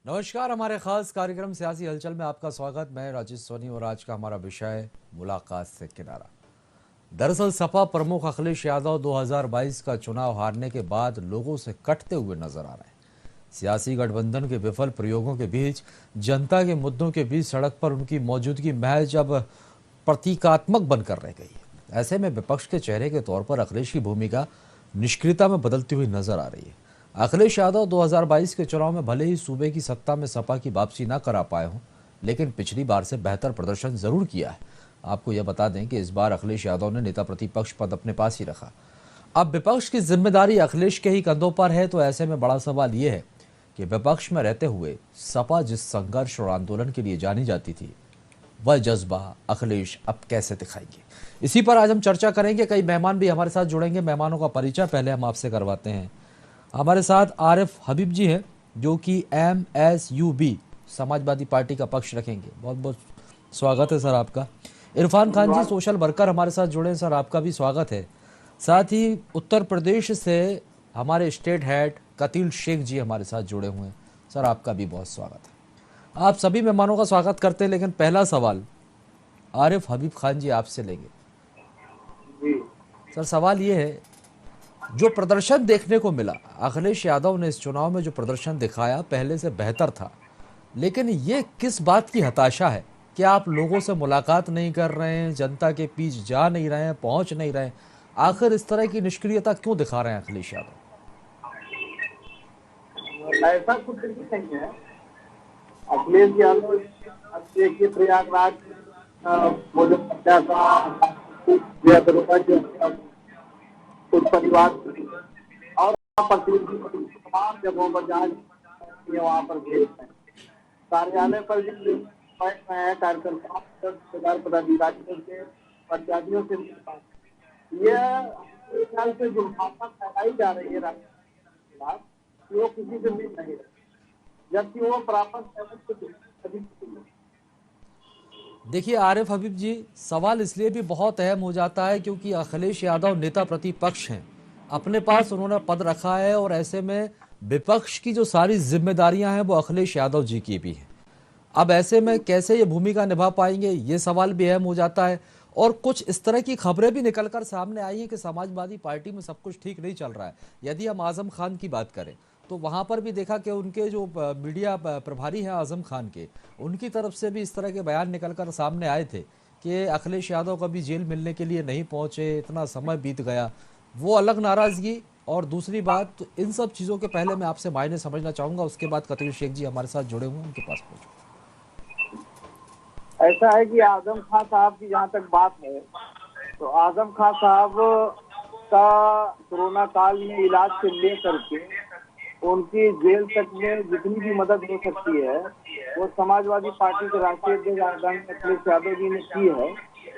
नमस्कार, हमारे खास कार्यक्रम सियासी हलचल में आपका स्वागत। मैं राजेश सोनी और आज का हमारा विषय मुलाकात से किनारा। दरअसल सपा प्रमुख अखिलेश यादव 2022 का चुनाव हारने के बाद लोगों से कटते हुए नजर आ रहे हैं। सियासी गठबंधन के विफल प्रयोगों के बीच, जनता के मुद्दों के बीच सड़क पर उनकी मौजूदगी महज अब प्रतीकात्मक बनकर रह गई है। ऐसे में विपक्ष के चेहरे के तौर पर अखिलेश की भूमिका निष्क्रियता में बदलती हुई नजर आ रही है। अखिलेश यादव 2022 के चुनाव में भले ही सूबे की सत्ता में सपा की वापसी न करा पाए हों, लेकिन पिछली बार से बेहतर प्रदर्शन जरूर किया है। आपको यह बता दें कि इस बार अखिलेश यादव ने नेता प्रतिपक्ष पद अपने पास ही रखा। अब विपक्ष की जिम्मेदारी अखिलेश के ही कंधों पर है, तो ऐसे में बड़ा सवाल यह है कि विपक्ष में रहते हुए सपा जिस संघर्ष और आंदोलन के लिए जानी जाती थी, वह जज्बा अखिलेश अब कैसे दिखाएंगे। इसी पर आज हम चर्चा करेंगे। कई मेहमान भी हमारे साथ जुड़ेंगे। मेहमानों का परिचय पहले हम आपसे करवाते हैं। हमारे साथ आरिफ हबीब जी हैं, जो कि MSUB समाजवादी पार्टी का पक्ष रखेंगे। बहुत बहुत स्वागत है सर आपका। इरफान खान जी सोशल वर्कर हमारे साथ जुड़े हैं, सर आपका भी स्वागत है। साथ ही उत्तर प्रदेश से हमारे स्टेट हेड कतील शेख जी हमारे साथ जुड़े हुए हैं, सर आपका भी बहुत स्वागत है। आप सभी मेहमानों का स्वागत करते हैं, लेकिन पहला सवाल आरिफ हबीब खान जी आपसे लेंगे। सर सवाल ये है, जो प्रदर्शन देखने को मिला, अखिलेश यादव ने इस चुनाव में जो प्रदर्शन दिखाया पहले से बेहतर था, लेकिन ये किस बात की हताशा है कि आप लोगों से मुलाकात नहीं कर रहे हैं, जनता के बीच जा नहीं रहे हैं, पहुंच नहीं रहे हैं? आखिर इस तरह की निष्क्रियता क्यों दिखा रहे हैं अखिलेश यादव? ऐसा कुछ भी नहीं है। अखिलेश यादव अब देखिए प्रयागराज वो जो हत्या का कुछ परिवार और प्रतिनिधि तमाम जगहों पर जहाँ वहाँ पर भेज हैं, कार्यालय पर जो बैठ रहे हैं कार्यकर्ताओं सरकार पदाधिकारियों से प्रत्याशियों से यह ख्याल से जो भावना फैलाई जा रही है राज्य के खिलाफ, वो किसी से मिल नहीं रही, जबकि वो प्राप्त। देखिए आरिफ हबीब जी, सवाल इसलिए भी बहुत अहम हो जाता है क्योंकि अखिलेश यादव नेता प्रतिपक्ष हैं, अपने पास उन्होंने पद रखा है, और ऐसे में विपक्ष की जो सारी जिम्मेदारियां हैं वो अखिलेश यादव जी की भी हैं। अब ऐसे में कैसे ये भूमिका निभा पाएंगे, ये सवाल भी अहम हो जाता है। और कुछ इस तरह की खबरें भी निकलकर सामने आई हैं कि समाजवादी पार्टी में सब कुछ ठीक नहीं चल रहा है। यदि हम आजम खान की बात करें तो वहां पर भी देखा कि उनके जो मीडिया प्रभारी हैं आजम खान के, उनकी तरफ से भी इस तरह के बयान निकलकर सामने आए थे कि अखिलेश यादव कभी जेल मिलने के लिए नहीं पहुंचे, इतना समय बीत गया। वो अलग नाराजगी। और दूसरी बात, तो इन सब चीज़ों के पहले मैं आपसे मायने समझना चाहूँगा, उसके बाद कतील शेख जी हमारे साथ जुड़े हुए हैं, उनके पास पहुँचो। ऐसा है कि आजम खान साहब की जहाँ तक बात है, तो आजम खान साहब का कोरोना काल में इलाज से लेकर के उनकी जेल तक में जितनी भी मदद हो सकती है वो समाजवादी पार्टी के राष्ट्रीय अध्यक्ष आदरणीय अखिलेश यादव जी ने की है।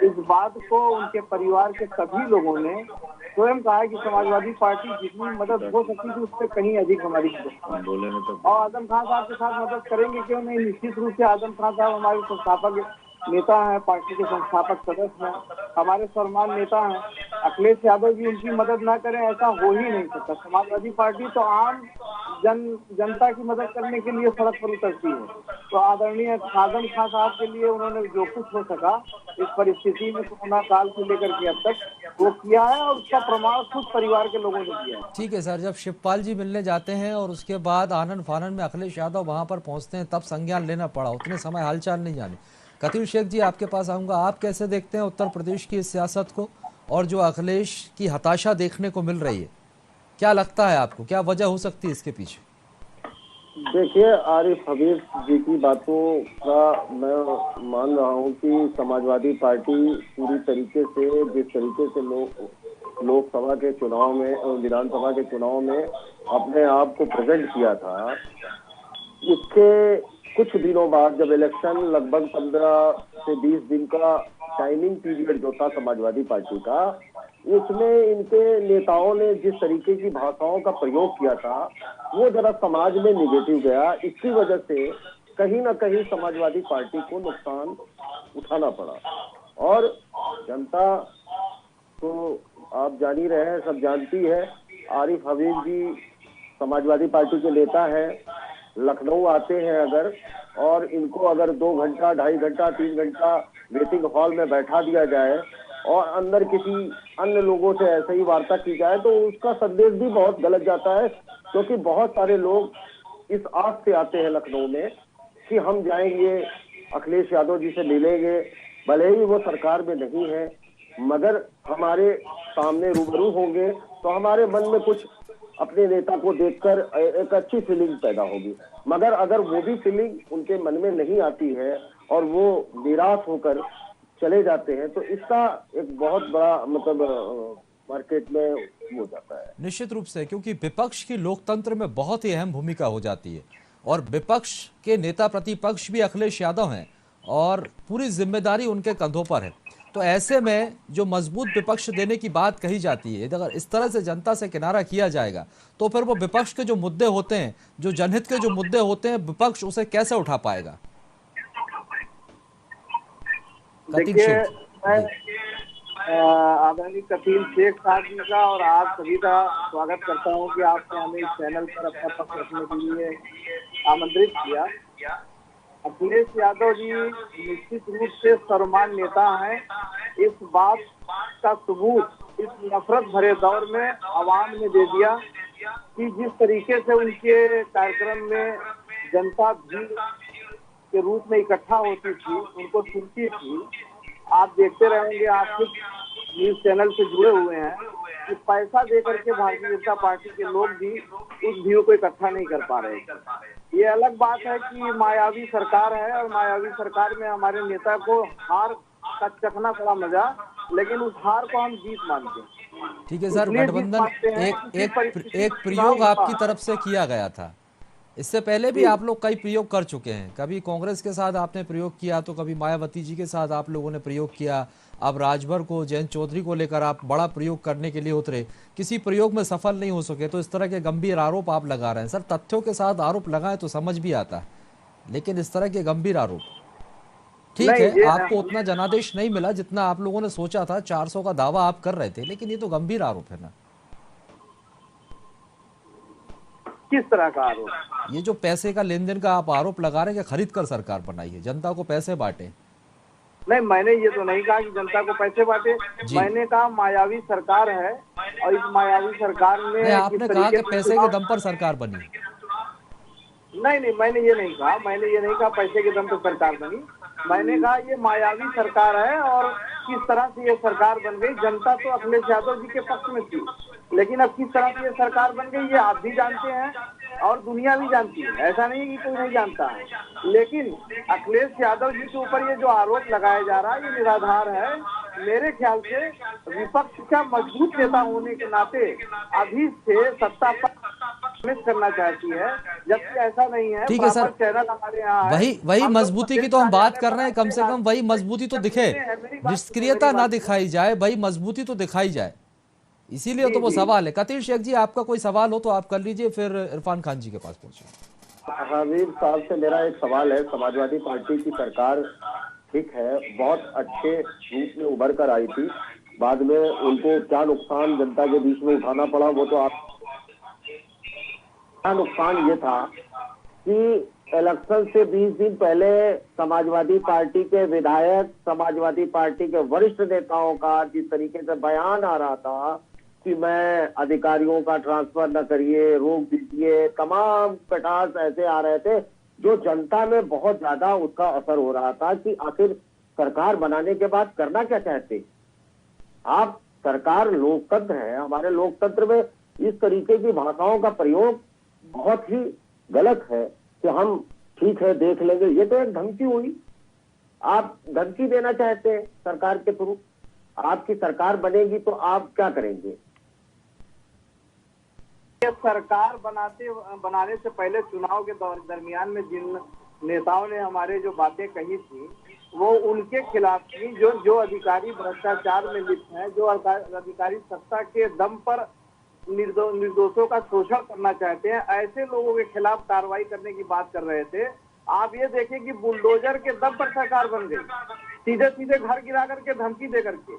इस बात को उनके परिवार के सभी लोगों ने स्वयं कहा है कि समाजवादी पार्टी जितनी मदद हो सकती थी उससे कहीं अधिक हमारी मदद, और आजम खान साहब के साथ मदद करेंगे क्यों नहीं। निश्चित रूप से आजम खान साहब हमारे संस्थापक नेता हैं, पार्टी के संस्थापक सदस्य हैं, हमारे सम्मान नेता हैं। अखिलेश यादव जी उनकी मदद ना करें ऐसा हो ही नहीं सकता। समाजवादी पार्टी तो आम जनता की मदद करने के लिए सड़क पर उतरती है, तो आदरणीय आजम खान साहब के लिए उन्होंने जो कुछ हो सका इस परिस्थिति में कोरोना काल से लेकर के अब तक वो किया है, और उसका प्रमाण खुद परिवार के लोगों ने दिया है। ठीक है सर, जब शिवपाल जी मिलने जाते हैं और उसके बाद आनंद फानन में अखिलेश यादव वहां पर पहुंचते हैं, तब संज्ञान लेना पड़ा, उतने समय हालचाल नहीं जानी। कतील शेख जी आपके पास आऊंगा, आप कैसे देखते हैं उत्तर प्रदेश की इस सियासत को, और जो अखिलेश की हताशा देखने को मिल रही है, क्या लगता है आपको, क्या वजह हो सकती है इसके पीछे? देखिए, आरिफ हबीब जी की बातों का मैं मान रहा हूं कि समाजवादी पार्टी पूरी तरीके से जिस तरीके से लोकसभा के चुनाव में और विधानसभा के चुनाव में अपने आप को प्रेजेंट किया था, उसके कुछ दिनों बाद जब इलेक्शन लगभग 15 से 20 दिन का टाइमिंग पीरियड जो था समाजवादी पार्टी का, उसमें इनके नेताओं ने जिस तरीके की भाषाओं का प्रयोग किया था वो जरा समाज में निगेटिव गया। इसकी वजह से कहीं ना कहीं समाजवादी पार्टी को नुकसान उठाना पड़ा। और जनता तो आप जान ही रहे हैं, सब जानती है। आरिफ हबीब जी समाजवादी पार्टी के नेता है, लखनऊ आते हैं अगर, और इनको अगर 2 घंटा, 2.5 घंटा, 3 घंटा वेटिंग हॉल में बैठा दिया जाए और अंदर किसी अन्य लोगों से ऐसे ही वार्ता की जाए, तो उसका संदेश भी बहुत गलत जाता है। क्योंकि बहुत सारे लोग इस आस से आते हैं लखनऊ में कि हम जाएंगे, अखिलेश यादव जी से मिलेंगे, भले ही वो सरकार में नहीं है, मगर हमारे सामने रूबरू होंगे तो हमारे मन में कुछ अपने नेता को देखकर एक अच्छी फीलिंग पैदा होगी। मगर अगर वो भी फीलिंग उनके मन में नहीं आती है और वो निराश होकर चले जाते हैं, तो इसका एक बहुत बड़ा मतलब मार्केट में हो जाता है। निश्चित रूप से, क्योंकि विपक्ष की लोकतंत्र में बहुत ही अहम भूमिका हो जाती है और विपक्ष के नेता प्रतिपक्ष भी अखिलेश यादव हैं और पूरी जिम्मेदारी उनके कंधों पर है। तो ऐसे में जो मजबूत विपक्ष देने की बात कही जाती है, अगर इस तरह से जनता से किनारा किया जाएगा तो फिर वो विपक्ष के जो मुद्दे होते हैं, जो जनहित के जो मुद्दे होते हैं, विपक्ष उसे कैसे उठा पाएगा? देखिए, मैं आदरणीय कपिल शेख साहब जी का और आप सभी का स्वागत करता हूं कि आपने हमें इस चैनल पर अपना पक्ष रखने के लिए आमंत्रित किया। अखिलेश यादव जी निश्चित रूप से सर्वमान्य नेता हैं। इस बात का सबूत इस नफरत भरे दौर में आवाम ने दे दिया कि जिस तरीके से उनके कार्यक्रम में जनता भीड़ के रूप में इकट्ठा होती थी, उनको सुनती थी। आप देखते रहेंगे, आप कुछ न्यूज चैनल से जुड़े हुए हैं कि पैसा देकर के भारतीय जनता पार्टी के लोग भी उस भीड़ को इकट्ठा नहीं कर पा रहे। ये अलग बात है कि मायावी सरकार है और मायावी सरकार में हमारे नेता को हार का चखना पड़ा मजा, लेकिन उस हार को हम जीत मानते हैं। ठीक है सर, गठबंधन एक प्रयोग आपकी तरफ से किया गया था। इससे पहले भी आप लोग कई प्रयोग कर चुके हैं। कभी कांग्रेस के साथ आपने प्रयोग किया, तो कभी मायावती जी के साथ आप लोगों ने प्रयोग किया। अब राजभर को, जयंत चौधरी को लेकर आप बड़ा प्रयोग करने के लिए उतरे, किसी प्रयोग में सफल नहीं हो सके। तो इस तरह के गंभीर आरोप आप लगा रहे हैं। सर, तथ्यों के साथ आरोप लगाएं तो समझ भी आता है, लेकिन इस तरह के गंभीर आरोप, ठीक है, आपको उतना जनादेश नहीं मिला जितना आप लोगों ने सोचा था। 400 का दावा आप कर रहे थे, लेकिन ये तो गंभीर आरोप है ना। किस तरह का आरोप? ये जो पैसे का लेन देन का आप आरोप लगा रहे हैं कि खरीद कर सरकार बनाई है, जनता को पैसे बांटे। नहीं, मैंने ये तो नहीं कहा कि जनता को पैसे बांटे। मैंने कहा मायावी सरकार है और इस मायावी सरकार में आपने कहा कि पैसे के दम पर सरकार बनी। नहीं, मैंने ये नहीं कहा। मैंने ये नहीं कहा पैसे के दम पर सरकार बनी। मैंने कहा ये मायावी सरकार है और किस तरह से ये सरकार बन गई। जनता तो अखिलेश यादव जी के पक्ष में थी, लेकिन अब किस तरह से ये सरकार बन गई ये आप भी जानते हैं और दुनिया भी जानती है। ऐसा नहीं है कि कोई नहीं जानता है, लेकिन अखिलेश यादव जी के ऊपर ये जो आरोप लगाया जा रहा है ये निराधार है। मेरे ख्याल से विपक्ष का मजबूत नेता होने के नाते अभी से सत्ता पर करना चाहती है, जबकि ऐसा नहीं है। ठीक है सर, चैनल हमारे यहाँ वही मजबूती की तो हम बात कर रहे हैं। कम से कम वही मजबूती तो दिखे, निष्क्रियता ना दिखाई जाए, वही मजबूती तो दिखाई जाए। इसीलिए तो वो सवाल है। कतील शेख जी, आपका कोई सवाल हो तो आप कर लीजिए, फिर इरफान खान जी के पास पहुंचे। हबीब साहब से मेरा एक सवाल है। समाजवादी पार्टी की सरकार ठीक है, बहुत अच्छे रूप में उभर कर आई थी, बाद में उनको क्या नुकसान जनता के बीच में उठाना पड़ा वो तो आप, क्या नुकसान ये था कि इलेक्शन से 20 दिन पहले समाजवादी पार्टी के विधायक, समाजवादी पार्टी के वरिष्ठ नेताओं का जिस तरीके से बयान आ रहा था कि मैं अधिकारियों का ट्रांसफर न करिए, रोक दीजिए, तमाम कटास ऐसे आ रहे थे जो जनता में बहुत ज्यादा उसका असर हो रहा था कि आखिर सरकार बनाने के बाद करना क्या चाहते आप। सरकार लोकतंत्र है, हमारे लोकतंत्र में इस तरीके की भाषाओं का प्रयोग बहुत ही गलत है कि हम ठीक है देख लेंगे। ये तो एक धमकी हुई। आप धमकी देना चाहते हैं सरकार के थ्रू। आपकी सरकार बनेगी तो आप क्या करेंगे? सरकार बनाने से पहले चुनाव के दरमियान में जिन नेताओं ने हमारे जो बातें कही थी वो उनके खिलाफ थी। जो अधिकारी भ्रष्टाचार में लिप्त हैं, जो अधिकारी सत्ता के दम पर निर्दोषों का शोषण करना चाहते हैं, ऐसे लोगों के खिलाफ कार्रवाई करने की बात कर रहे थे। आप ये देखें कि बुलडोजर के दम पर सरकार बन गई, सीधे सीधे घर गिरा करके, धमकी दे करके।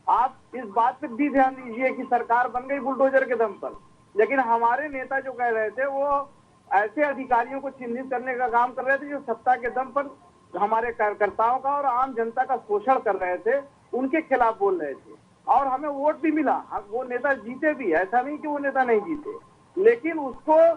आप इस बात पे भी ध्यान दीजिए कि सरकार बन गई बुलडोजर के दम पर, लेकिन हमारे नेता जो कह रहे थे वो ऐसे अधिकारियों को चिन्हित करने का काम कर रहे थे जो सत्ता के दम पर हमारे कार्यकर्ताओं का और आम जनता का शोषण कर रहे थे, उनके खिलाफ बोल रहे थे। और हमें वोट भी मिला, वो नेता जीते भी, ऐसा नहीं कि वो नेता नहीं जीते, लेकिन उसको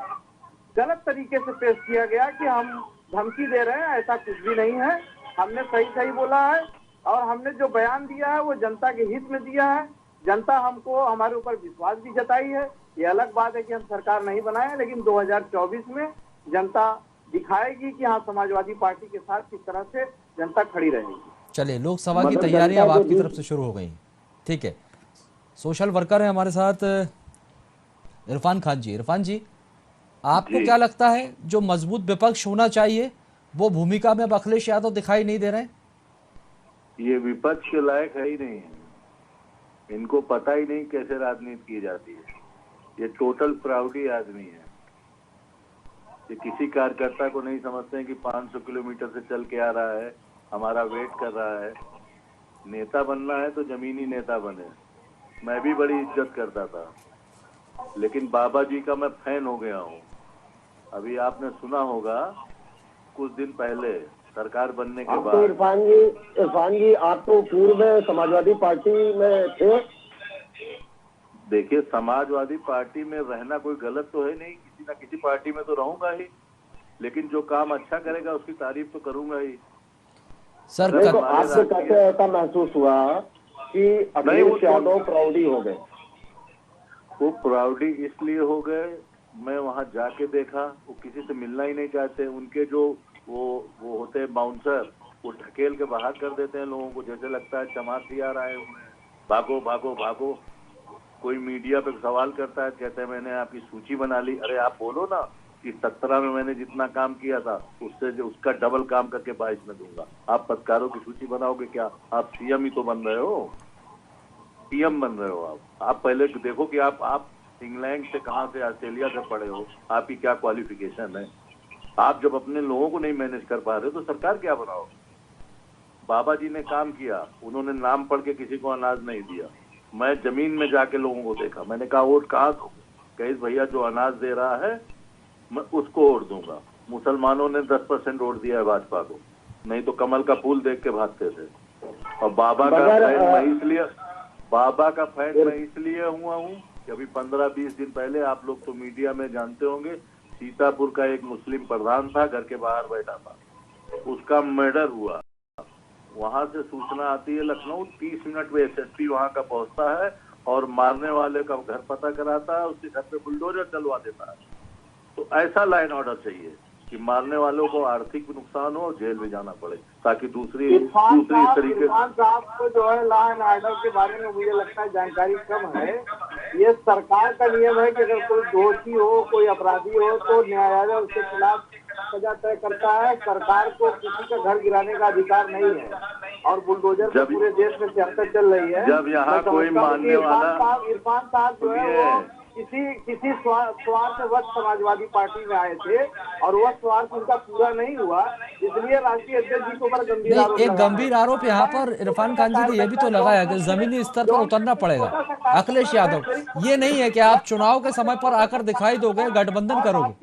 गलत तरीके से पेश किया गया कि हम धमकी दे रहे हैं, ऐसा कुछ भी नहीं है। हमने सही सही बोला है और हमने जो बयान दिया है वो जनता के हित में दिया है। जनता हमको हमारे ऊपर विश्वास भी जताई है। ये अलग बात है कि हम सरकार नहीं बनाए, लेकिन 2024 में जनता दिखाएगी कि हाँ, समाजवादी पार्टी के साथ किस तरह से जनता खड़ी रहेगी। चलिए, लोकसभा की तैयारियां अब आपकी तरफ से शुरू हो गई, ठीक है। सोशल वर्कर है हमारे साथ इरफान खान जी। इरफान जी, आपको क्या लगता है जो मजबूत विपक्ष होना चाहिए वो भूमिका में अब अखिलेश यादव दिखाई नहीं दे रहे हैं? ये विपक्ष के लायक है ही नहीं है, इनको पता ही नहीं कैसे राजनीति की जाती है। ये टोटल फ्रॉडी आदमी है। ये किसी कार्यकर्ता को नहीं समझते हैं कि 500 किलोमीटर से चल के आ रहा है, हमारा वेट कर रहा है। नेता बनना है तो जमीनी नेता बने। मैं भी बड़ी इज्जत करता था, लेकिन बाबा जी का मैं फैन हो गया हूँ। अभी आपने सुना होगा कुछ दिन पहले सरकार बनने के बाद। इरफान जी, आप तो पूर्व में समाजवादी पार्टी में थे। देखिए, समाजवादी पार्टी में रहना कोई गलत तो है नहीं, किसी ना किसी पार्टी में तो रहूंगा ही, लेकिन जो काम अच्छा करेगा उसकी तारीफ तो करूंगा ही। सर, तो आपसे कैसे ऐसा महसूस हुआ कि अखिलेश यादव प्राउडी हो गए? वो प्राउडी इसलिए हो गए, मैं वहां जाके देखा, वो किसी से मिलना ही नहीं चाहते। उनके जो वो होते हैं बाउंसर, वो ढकेल के बाहर कर देते हैं लोगों को, जैसे लगता है चमार आ रहा है उन्हें, भागो भागो भागो। कोई मीडिया पे सवाल करता है, कहते हैं मैंने आपकी सूची बना ली। अरे आप बोलो ना कि 17 में मैंने जितना काम किया था उससे जो उसका डबल काम करके 22 में दूंगा। आप पत्रकारों की सूची बनाओगे क्या? आप सीएम ही तो बन रहे हो, सीएम बन रहे हो आप पहले देखो कि आप इंग्लैंड से कहाँ से, ऑस्ट्रेलिया से पढ़े हो, आपकी क्या क्वालिफिकेशन है। आप जब अपने लोगों को नहीं मैनेज कर पा रहे तो सरकार क्या बनाओ? बाबा जी ने काम किया, उन्होंने नाम पढ़ के किसी को अनाज नहीं दिया। मैं जमीन में जाके लोगों को देखा, मैंने कहा वोट कहाँ दो? कहीं भैया जो अनाज दे रहा है मैं उसको वोट दूंगा। मुसलमानों ने 10% वोट दिया है भाजपा को, नहीं तो कमल का फूल देख के भागते थे। और बाबा का फैन मैं इसलिए हुआ हूँ कि अभी 15-20 दिन पहले, आप लोग तो मीडिया में जानते होंगे, सीतापुर का एक मुस्लिम प्रधान था, घर के बाहर बैठा था, उसका मर्डर हुआ। वहां से सूचना आती है लखनऊ, 30 मिनट में एसएसपी वहां का पहुंचता है और मारने वाले का घर पता कराता है, उसके घर पे बुलडोजर चलवा देता है। तो ऐसा लाइन ऑर्डर चाहिए कि मारने वालों को आर्थिक भी नुकसान हो और जेल में जाना पड़े, ताकि दूसरी इस तरीके। इरफान साहब को जो है लॉ एंड ऑर्डर के बारे में मुझे लगता है जानकारी कम है। ये सरकार का नियम है कि अगर कोई दोषी हो, कोई अपराधी हो, तो न्यायालय उसके खिलाफ सजा तय करता है। सरकार को किसी का घर गिराने का अधिकार नहीं है, और बुलडोजर से पूरे देश में सियासत चल रही है। जब यहाँ कोई मानने वाला, इरफान साहब जो है वो किसी स्वार्थवश समाजवादी पार्टी में आए थे और वह स्वार्थ उनका पूरा नहीं हुआ, इसलिए राष्ट्रीय अध्यक्ष जी को बड़ा गंभीर आरोप। एक गंभीर आरोप यहाँ पर इरफान खान जी ने यह भी तो लगाया कि जमीनी स्तर पर उतरना पड़ेगा अखिलेश यादव। ये नहीं है कि आप चुनाव के समय पर आकर दिखाई दोगे, गठबंधन करोगे।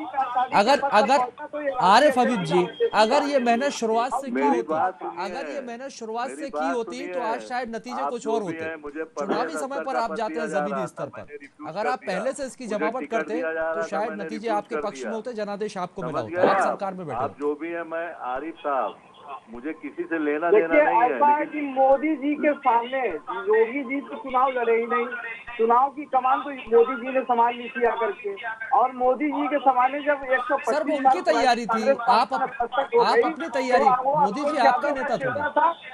अगर आरिफ हबीब जी, अगर ये मेहनत शुरुआत से की होती, तो आज शायद नतीजे कुछ और होते। चुनावी समय पर आप जाते हैं जमीनी स्तर पर, अगर आप पहले से इसकी जमावट करते तो शायद नतीजे आपके पक्ष में होते, जनादेश आपको मिला होता। आप सरकार में बैठे। आप जो भी है, मैं आरिफ साहब, मुझे किसी से लेना देना नहीं है। ऐसा है कि मोदी जी के सामने योगी जी तो चुनाव लड़े ही नहीं, चुनाव की कमान तो मोदी जी ने संभाल ली थी आकर के। और मोदी जी के सामने जब 125 सर, वो उनकी तैयारी थी, आप अपनी तैयारी, मोदी जी आपके नेता थोड़े,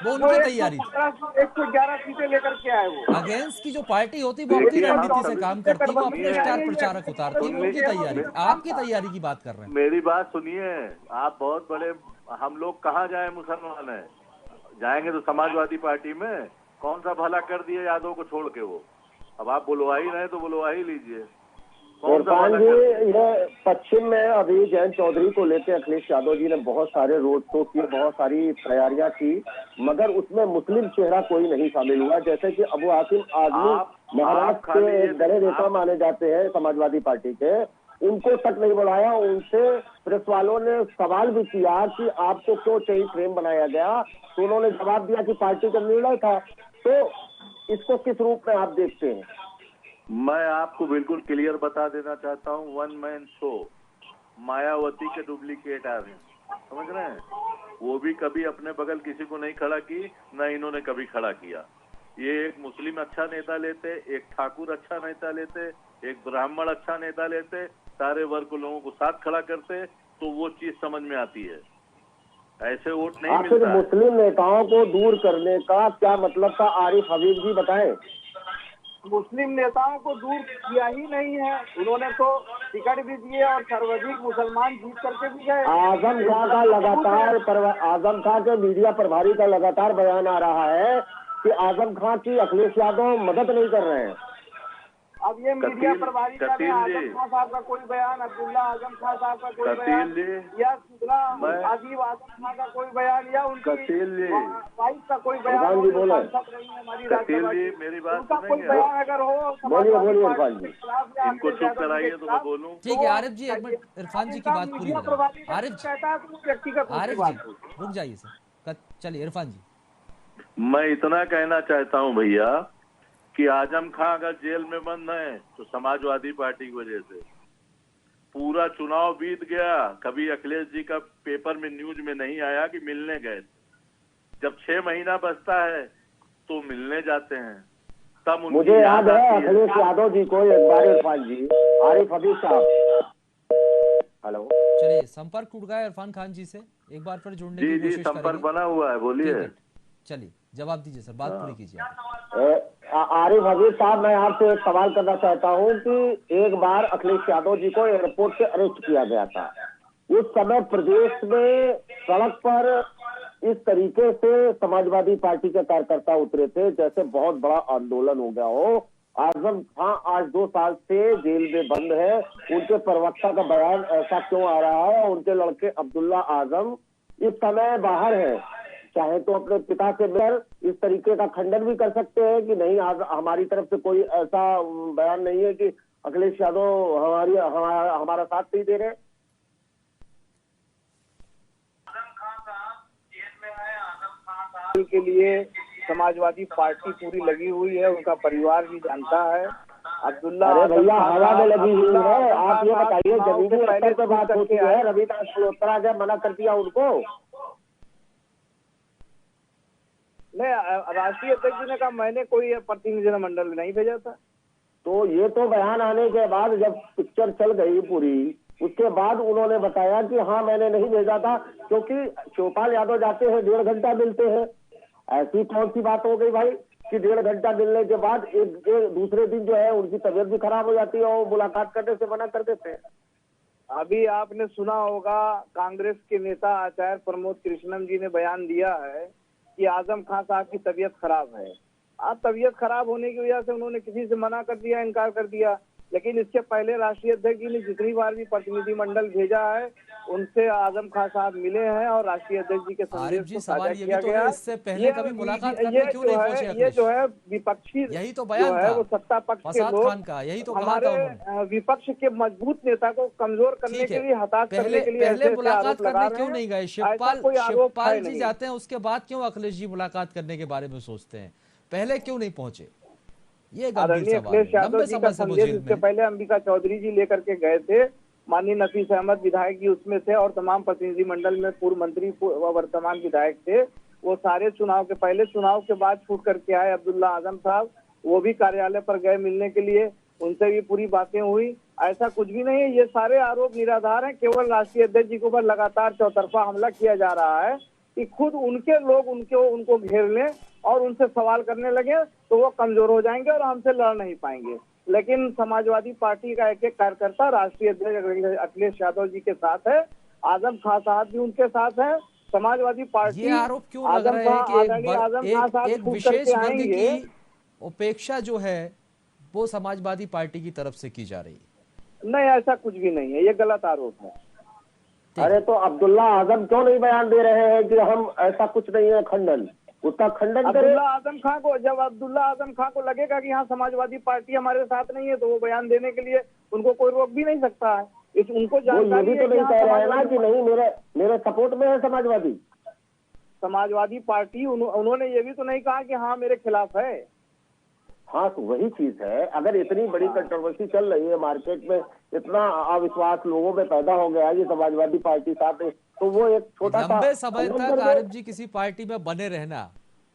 वो उनकी तैयारी थी। 111 सीटें लेकर के आए। वो अगेंस्ट की जो पार्टी होती वो अपनी रणनीति से काम करती, वो अपने स्टार प्रचारक उतारती, उनकी तैयारी। आपकी तैयारी की बात कर रहे हैं। मेरी बात सुनिए, आप बहुत बड़े, हम लोग कहाँ जाए, मुसलमान है, जाएंगे तो समाजवादी पार्टी में। कौन सा भला कर दिए यादव को छोड़ के वो? अब आप बुलवा ही रहे तो बुलवा ही लीजिए। इरफान जी, ये पश्चिम में अभी जयंत चौधरी को लेकर अखिलेश यादव जी ने बहुत सारे रोड शो किए, बहुत सारी तैयारियां की, मगर उसमें मुस्लिम चेहरा कोई नहीं शामिल हुआ। जैसे कि अबू आसिम आजमी महाराष्ट्र के बड़े नेता माने जाते हैं समाजवादी पार्टी के, उनको तक नहीं बुलाया। उनसे प्रेस वालों ने सवाल भी किया कि आपको क्यों चाहिए फ्रेम बनाया गया, तो उन्होंने जवाब दिया कि पार्टी का निर्णय था। तो इसको किस रूप में आप देखते हैं? मैं आपको बिल्कुल क्लियर बता देना चाहता हूँ, वन मैन शो मायावती के डुप्लीकेट आ रहे हैं, समझ रहे हैं? वो भी कभी अपने बगल किसी को नहीं खड़ा की, न इन्होंने कभी खड़ा किया। ये एक मुस्लिम अच्छा नेता लेते, एक ठाकुर अच्छा नेता लेते, एक ब्राह्मण अच्छा नेता लेते, सारे वर्ग के लोगों को साथ खड़ा करते, तो वो चीज समझ में आती है। ऐसे वोट नहीं आखिर मिलता। मुस्लिम नेताओं को दूर करने का क्या मतलब था, आरिफ हबीब जी बताएं। मुस्लिम नेताओं को दूर किया ही नहीं है, उन्होंने तो टिकट भी दिए और सर्वाधिक मुसलमान जीत करके भी गए। आजम खां का लगातार आजम खां के मीडिया प्रभारी का लगातार बयान आ रहा है कि आजम खां की अखिलेश यादव मदद नहीं कर रहे हैं। अब ये मीडिया प्रभारी का कतील जी, आजम खां साहब का कोई बयान, अब्दुल्ला आजम खां साहब का कोई कतील बयान, जी, या शुक्ला मैं- आदिब आजम खां का कोई बयान, या उनकी कतील जी, वाइफ का कोई बयान प्रधान हो जी जो बोले। सांसद रही है हमारी कतील राज्यसभा जी, की, मेरी बात उनका कोई सुनेंगे? बयान अगर हो बोलिए समाजवादी बोलिए पार्टी इरफान के जी। खिलाफ या इनको अखिलेश चुप यादव जी कराइए के तो मैं खिलाफ, बोलूं। ठीक है आरिफ जी, एक मिनट इरफान जी की इनका बात पूरी मीडिया हो जाए। प्रभारी का आरिफ कुछ कहता है तो व्यक्तिगत रूप की आरिफ जी बात होगी। रुक जाइए सर, चलिए इरफान जी। मैं इतना कहना चाहता हूं भैया कि आजम खां अगर जेल में बंद है तो समाजवादी पार्टी की वजह से। पूरा चुनाव बीत गया, कभी अखिलेश जी का पेपर में न्यूज में नहीं आया कि मिलने गए। जब 6 महीना बचता है तो मिलने जाते हैं, तब उनकी मुझे याद है आती अखिलेश यादव जी को एक बार, इरफान जी, आरिफ हबीब साहब, हेलो, चलिए संपर्क टूट गया इरफान खान जी से, एक बार फिर जुड़ने जी की जी कोशिश संपर्क करेंगे। बना हुआ है, बोलिए। ठीक है, चलिए जवाब दीजिए सर, बात पूरी कीजिए आप। आरिफ हबीब साहब, मैं आपसे एक सवाल करना चाहता हूं कि एक बार अखिलेश यादव जी को एयरपोर्ट से अरेस्ट किया गया था। उस समय प्रदेश में सड़क पर इस तरीके से समाजवादी पार्टी के कार्यकर्ता उतरे थे जैसे बहुत बड़ा आंदोलन हो गया हो। आजम खां आज 2 साल से जेल में बंद है, उनके प्रवक्ता का बयान ऐसा क्यों आ रहा है? उनके लड़के अब्दुल्ला आजम इस समय बाहर है, चाहे तो अपने पिता से मिलकर इस तरीके का खंडन भी कर सकते हैं कि नहीं, आज हमारी तरफ से कोई ऐसा बयान नहीं है कि अखिलेश यादव हमारा साथ नहीं दे रहे। के लिए समाजवादी पार्टी पूरी लगी हुई है, उनका परिवार भी जानता है। अब्दुल्ला, अरे भैया हवा में लगी हुई है, आप ये बताइए चुनाव जमीनी से स्तर पहले पर बात होती करके है, आए। रविदास मल्होत्रा जब मना कर दिया उनको। नहीं, राष्ट्रीय अध्यक्ष जी ने कहा मैंने कोई प्रतिनिधिमंडल नहीं भेजा था। तो ये तो बयान आने के बाद जब पिक्चर चल गई पूरी, उसके बाद उन्होंने बताया कि हाँ मैंने नहीं भेजा था, क्योंकि शिवपाल यादव जाते हैं 1.5 घंटा मिलते हैं। ऐसी कौन सी बात हो गई भाई कि 1.5 घंटा मिलने के बाद एक दूसरे दिन जो है उनकी तबीयत भी खराब हो जाती है और मुलाकात करने से मना कर देते हैं। अभी आपने सुना होगा कांग्रेस के नेता आचार्य प्रमोद कृष्णम जी ने बयान दिया है कि आजम खां साहब की तबीयत खराब है। अब तबीयत खराब होने की वजह से उन्होंने किसी से मना कर दिया, इनकार कर दिया। लेकिन इसके पहले राष्ट्रीय अध्यक्ष जी ने जितनी बार भी प्रतिनिधिमंडल भेजा है उनसे आजम खां साहब मिले हैं और राष्ट्रीय अध्यक्ष जी के आरिफ संदेश जी को साझा सवाल ये किया भी तो गया है, है। इससे पहले कभी मुलाकात करने क्यों नहीं पहुंचे ये अखिलेश? जो है विपक्षी यही तो जो बयान है था वो सत्ता पक्ष के फसाद लोग खान का, यही तो कहा था हमारे उन्होंने। विपक्ष के मजबूत नेता को कमजोर करने ठीक के है, लिए, हताश करने के लिए पहले ऐसे मुलाकात आरोप लगा करने रहे क्यों हैं। नहीं गए? ऐसा कोई आरोप शिवपाल है जी नहीं। जाते हैं, उसके बाद क्यों अखिलेश जी मुलाकात करने के बारे में सोचते हैं? पहले क्यों नहीं पहुंचे? ये गंभीर आदरणीय सवाल अखिलेश है, यादव लंबे जी का समय से वो संदेश जेल इससे में। पहले अंबिका चौधरी जी लेकर के गए थे, माननीय नफीस अहमद विधायक जी उसमें थे और तमाम प्रतिनिधिमंडल में पूर्व मंत्री व वर्तमान विधायक थे। वो सारे चुनाव के पहले, चुनाव के बाद छूट करके आए अब्दुल्ला आजम साहब, वो भी कार्यालय पर गए मिलने के लिए, उनसे भी पूरी बातें हुई। ऐसा कुछ भी नहीं है, ये सारे आरोप निराधार हैं। केवल राष्ट्रीय अध्यक्ष जी के ऊपर लगातार चौतरफा हमला किया जा रहा है कि खुद उनके लोग उनको घेर लें और उनसे सवाल करने लगे तो वो कमजोर हो जाएंगे और हमसे लड़ नहीं पाएंगे। लेकिन समाजवादी पार्टी का एक एक कार्यकर्ता राष्ट्रीय अध्यक्ष अखिलेश यादव जी के साथ है, आजम खां साहब भी उनके साथ है। समाजवादी पार्टी ये आरोप क्यों लग रहे हैं कि एक विशेष वर्ग की उपेक्षा जो है वो समाजवादी पार्टी की तरफ से की जा रही है? नहीं, ऐसा कुछ भी नहीं है, ये गलत आरोप है। अरे तो अब्दुल्ला आजम क्यों नहीं बयान दे रहे हैं कि हम ऐसा कुछ नहीं है, खंडन, उसका खंडन करें। अब्दुल्ला आजम खां को, जब अब्दुल्ला आजम खां को लगेगा कि हाँ समाजवादी पार्टी हमारे साथ नहीं है तो वो बयान देने के लिए उनको कोई रोक भी नहीं सकता है। इस उनको वो ये जानकारी भी है तो कि नहीं हाँ, कह रहे हैं ना समाजवादी कि नहीं मेरे सपोर्ट में है समाजवादी पार्टी उन्होंने ये भी तो नहीं कहा कि हाँ मेरे खिलाफ है। हाँ, तो वही चीज है। अगर इतनी बड़ी कंट्रोवर्सी चल रही है मार्केट में, इतना अविश्वास लोगों में पैदा हो गया है कि समाजवादी पार्टी साथ है, तो वो एक छोटा सा लंबे समय संगठन तक कर दे। आरिफ जी किसी पार्टी में बने रहना,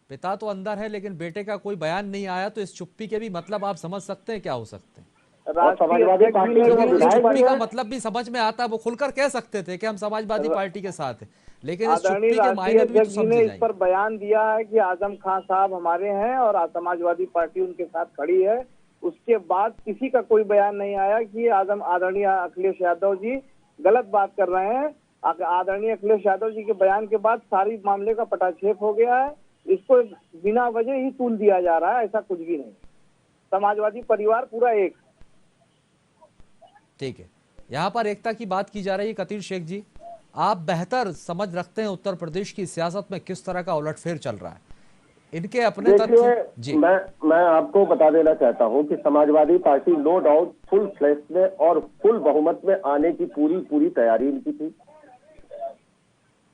पिता तो अंदर है लेकिन बेटे का कोई बयान नहीं आया, तो इस चुप्पी के भी मतलब आप समझ सकते हैं क्या हो सकते हैं? और राष्ट्रीय समाजवादी अध्यक्ष पार्टी जी ने के वो भी क्योंकि इस विधायक पर चुप्पी भी का है। मतलब भी समझ में आता है, वो खुलकर कह सकते थे कि हम समाजवादी पार्टी के साथ हैं, लेकिन इस आदरणीय चुप्पी के राष्ट्रीय मायने भी तो अध्यक्ष जी ने समझे इस पर जाएंगे। बयान दिया है कि आजम खान साहब हमारे हैं और समाजवादी पार्टी उनके साथ खड़ी है। उसके बाद किसी का कोई बयान नहीं आया कि आदरणीय अखिलेश यादव जी गलत बात कर रहे हैं। आदरणीय अखिलेश यादव जी के बयान के बाद सारी मामले का पटाक्षेप हो गया है। इसको बिना वजह ही तूल दिया जा रहा है, ऐसा कुछ भी नहीं। समाजवादी परिवार पूरा एक। ठीक है, यहाँ पर एकता की बात की जा रही है। कतील शेख जी, आप बेहतर समझ रखते हैं उत्तर प्रदेश की सियासत में किस तरह का उलटफेर चल रहा है, इनके अपने तथ्य जी। मैं आपको बता देना चाहता हूं कि Samajwadi Party no doubt full flash में और फुल बहुमत में आने की पूरी तैयारी इनकी थी।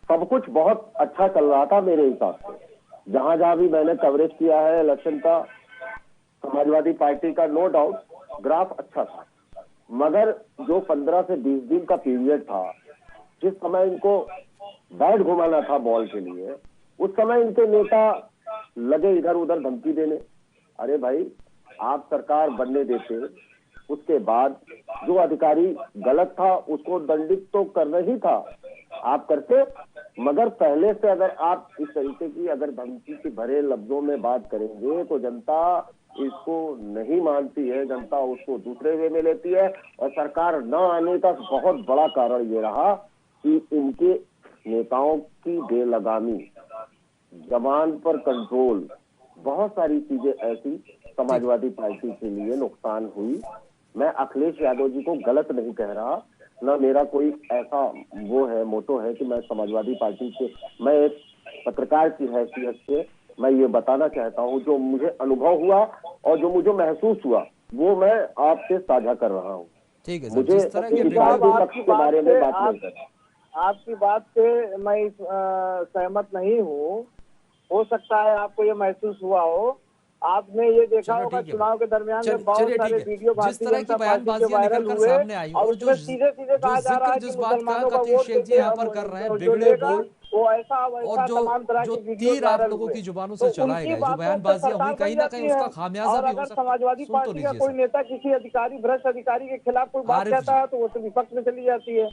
सब कुछ बहुत अच्छा चल रहा था मेरे हिसाब से। जहां जहां भी मैंने कवरेज किया है इलेक्शन का, समाजवादी पार्टी का नो डाउट ग्राफ अच्छा था। मगर जो 15 से 20 दिन का पीरियड था, जिस समय इनको बैट घुमाना था बॉल के लिए, उस समय इनके नेता लगे इधर उधर धमकी देने। अरे भाई, आप सरकार बनने देते, उसके बाद जो अधिकारी गलत था उसको दंडित तो करना ही था, आप करते। मगर पहले से अगर आप इस तरीके की अगर धमकी के भरे लफ्जों में बात करेंगे तो जनता इसको नहीं मानती है, जनता उसको दूसरे वे में लेती है। और सरकार न आने का बहुत बड़ा कारण ये रहा कि इनके नेताओं की बेलगामी, जबान पर कंट्रोल, बहुत सारी चीजें ऐसी समाजवादी पार्टी के लिए नुकसान हुई। मैं अखिलेश यादव जी को गलत नहीं कह रहा, ना मेरा कोई ऐसा वो है मोटो है कि मैं समाजवादी पार्टी से, मैं एक पत्रकार की हैसियत से मैं ये बताना चाहता हूँ जो मुझे अनुभव हुआ और जो मुझे महसूस हुआ वो मैं आपसे साझा कर रहा हूँ। ठीक है सर, मुझे जिस तरह के विपक्ष के बारे में बात नहीं करना। आपकी बात से मैं सहमत नहीं हूँ। हो सकता है आपको ये महसूस हुआ हो। आपने ये देखा होगा चुनाव के दरमियान में बहुत सारे वीडियो जिस तरह की बयानबाजियां निकल कर सामने आई और जो सीधे सीधे कहा जा रहा है कि जिस बात का मुसलमानों का कतील वोट शेख जी यहाँ पर कर रहे हैं, बिगड़े बोल वो ऐसा और जो तीर आप लोगों की जुबानों से चलाए गए, जो बयानबाजियां हुई, कहीं ना कहीं उसका खामियाजा भी हो सकता है। समाजवादी सुन तो पार्टी का लीजिए कोई सर। नेता किसी अधिकारी, भ्रष्ट अधिकारी के खिलाफ कोई बात आरिफ कहता जी। है तो वो तो विपक्ष में चली जाती है।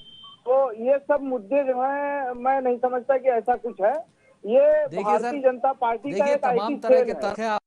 तो ये सब मुद्दे जो है, मैं नहीं समझता कि ऐसा कुछ है। ये देखिए सर, भारतीय जनता पार्टी का देखिए एक तमाम ऐसी तरह के खेल है, तथ्य आपसे,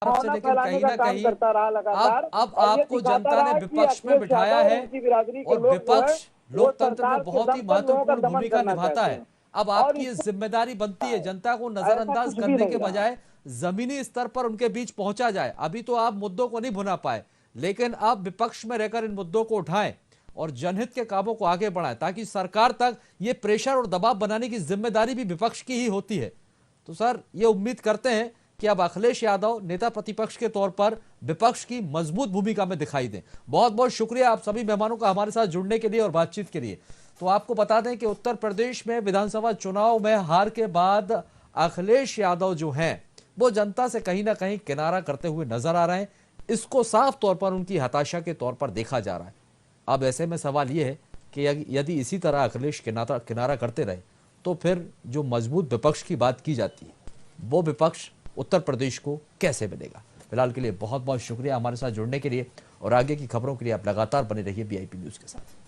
भावना लेकिन फैलाने कहीं का ना काम कहीं करता रहा लगातार। अब और ये आपको दिखाता जनता ने रहा कि विपक्ष में अखिलेश बिठाया यादव और है उनकी बिरादरी के और लोग जो है विपक्ष वो लोकतंत्र में सरकार के बहुत ही दम पर लोगों का महत्वपूर्ण दमन भूमिका करना निभाता चाहते है। हैं। अब और आपकी ये जिम्मेदारी बनती है जनता को ऐसा नजरअंदाज कुछ भी करने नहीं के रहा। बजाय जमीनी स्तर पर उनके बीच पहुंचा जाए। अभी तो आप मुद्दों को नहीं भुना पाए, लेकिन अब विपक्ष में रहकर इन मुद्दों को उठाएं और जनहित के कामों को आगे बढ़ाएं, ताकि सरकार तक ये प्रेशर और दबाव बनाने की जिम्मेदारी भी विपक्ष की ही होती है। तो सर, ये उम्मीद करते हैं कि अब अखिलेश यादव नेता प्रतिपक्ष के तौर पर विपक्ष की मजबूत भूमिका में दिखाई दें। बहुत बहुत शुक्रिया आप सभी मेहमानों का हमारे साथ जुड़ने के लिए और बातचीत के लिए। तो आपको बता दें कि उत्तर प्रदेश में विधानसभा चुनाव में हार के बाद अखिलेश यादव जो हैं वो जनता से कहीं ना कहीं किनारा करते हुए नजर आ रहे हैं। इसको साफ तौर पर उनकी हताशा के तौर पर देखा जा रहा है। अब ऐसे में सवाल यह है कि यदि इसी तरह अखिलेश किनारा करते रहे तो फिर जो मजबूत विपक्ष की बात की जाती है वो विपक्ष उत्तर प्रदेश को कैसे मिलेगा। फिलहाल के लिए बहुत बहुत शुक्रिया हमारे साथ जुड़ने के लिए और आगे की खबरों के लिए आप लगातार बने रहिए VIP न्यूज के साथ।